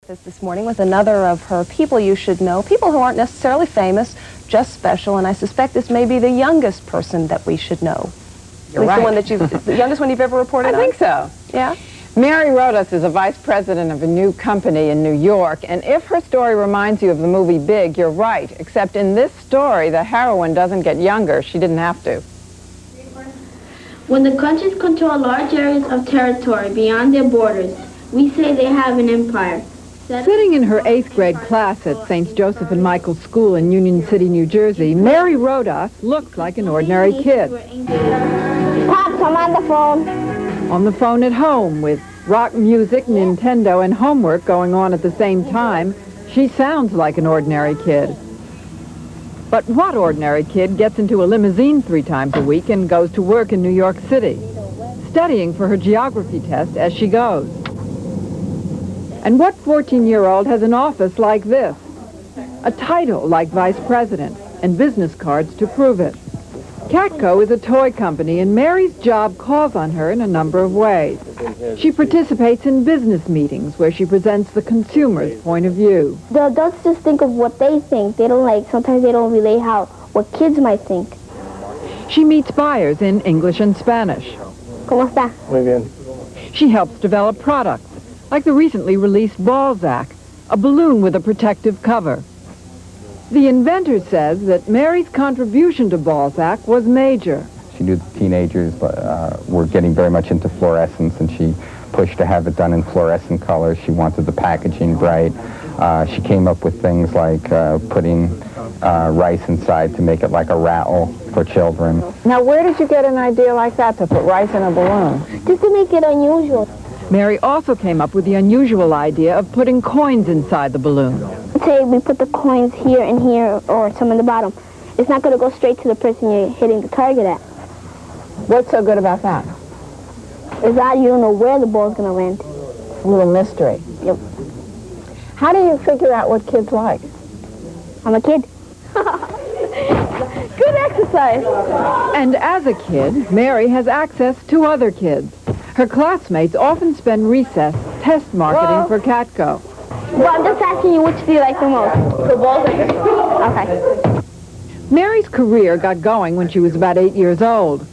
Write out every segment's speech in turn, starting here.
This morning with another of her people you should know, people who aren't necessarily famous, just special, and I suspect this may be the youngest person that we should know. You're right. The one that the youngest one you've ever reported on? I think so. Yeah? Mary Rodas is a vice president of a new company in New York, and if her story reminds you of the movie Big, you're right, except in this story, the heroine doesn't get younger. She didn't have to. When the countries control large areas of territory beyond their borders, we say they have an empire. Sitting in her 8th grade class at St. Joseph and Michael's School in Union City, New Jersey, Mary Rodas looks like an ordinary kid. Pops, I'm on the phone. On the phone at home with rock music, Nintendo, and homework going on at the same time, she sounds like an ordinary kid. But what ordinary kid gets into a limousine 3 times a week and goes to work in New York City, studying for her geography test as she goes? And what 14-year-old has an office like this, a title like vice president, and business cards to prove it? Catco is a toy company, and Mary's job calls on her in a number of ways. She participates in business meetings where she presents the consumer's point of view. The adults just think of what they think. They don't sometimes they don't relate what kids might think. She meets buyers in English and Spanish. ¿Cómo está? Muy bien. She helps develop products, like the recently released Balzac, a balloon with a protective cover. The inventor says that Mary's contribution to Balzac was major. She knew the teenagers were getting very much into fluorescence, and she pushed to have it done in fluorescent colors. She wanted the packaging bright. She came up with things like putting rice inside to make it like a rattle for children. Now, where did you get an idea like that, to put rice in a balloon? Just to make it unusual. Mary also came up with the unusual idea of putting coins inside the balloon. Say we put the coins here and here, or some in the bottom. It's not going to go straight to the person you're hitting the target at. What's so good about that? Is that you don't know where the ball's going to land. A little mystery. Yep. How do you figure out what kids like? I'm a kid. Good exercise. And as a kid, Mary has access to other kids. Her classmates often spend recess test marketing for Catco. Well, I'm just asking you, which do you like the most? The balls or the... Okay. Mary's career got going when she was about 8 years old.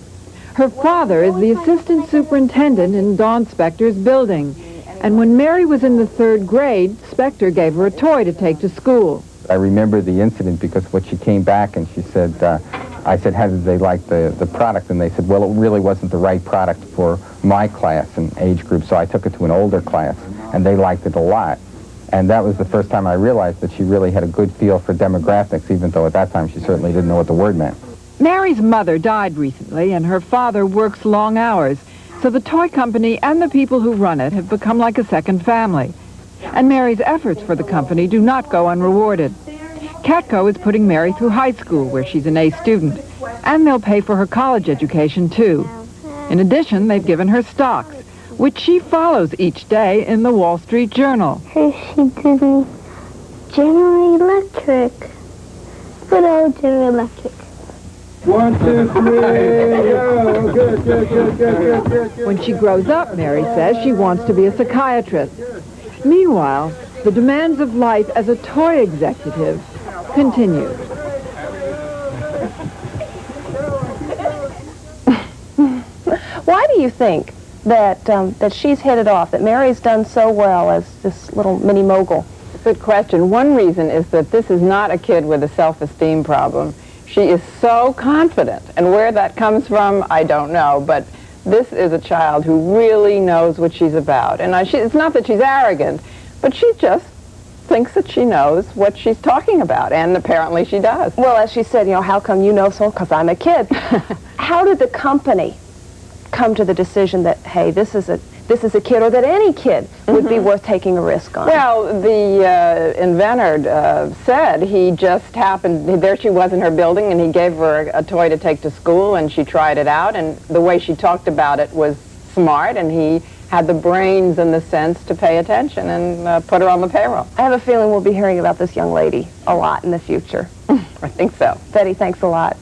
Her father is the assistant superintendent in Don Spector's building. And when Mary was in the 3rd grade, Spector gave her a toy to take to school. I remember the incident because when she came back and she said, I said, how did they like the product? And they said, well, it really wasn't the right product for my class and age group, so I took it to an older class, and they liked it a lot. And that was the first time I realized that she really had a good feel for demographics, even though at that time she certainly didn't know what the word meant. Mary's mother died recently, and her father works long hours, so the toy company and the people who run it have become like a second family. And Mary's efforts for the company do not go unrewarded. Catco is putting Mary through high school, where she's an A student, and they'll pay for her college education, too. In addition, they've given her stocks, which she follows each day in the Wall Street Journal. Hershey, Disney, General Electric. Good old General Electric. 1, 2, 3, go! Good, good, good, good, good, good. When she grows up, Mary says she wants to be a psychiatrist. Meanwhile, the demands of life as a toy executive continue. Why do you think that she's hit it off, that Mary's done so well as this little mini mogul? Good question. One reason is that this is not a kid with a self-esteem problem. She is so confident, and where that comes from, I don't know, but this is a child who really knows what she's about. And it's not that she's arrogant, but she just thinks that she knows what she's talking about, and apparently she does. Well, as she said, how come you know so? Because I'm a kid. How did the company come to the decision that, hey, this is a kid, or that any kid would be worth taking a risk on? Well, the inventor said he just happened, there she was in her building, and he gave her a toy to take to school, and she tried it out, and the way she talked about it was smart, and he had the brains and the sense to pay attention and put her on the payroll. I have a feeling we'll be hearing about this young lady a lot in the future. I think so. Betty, thanks a lot.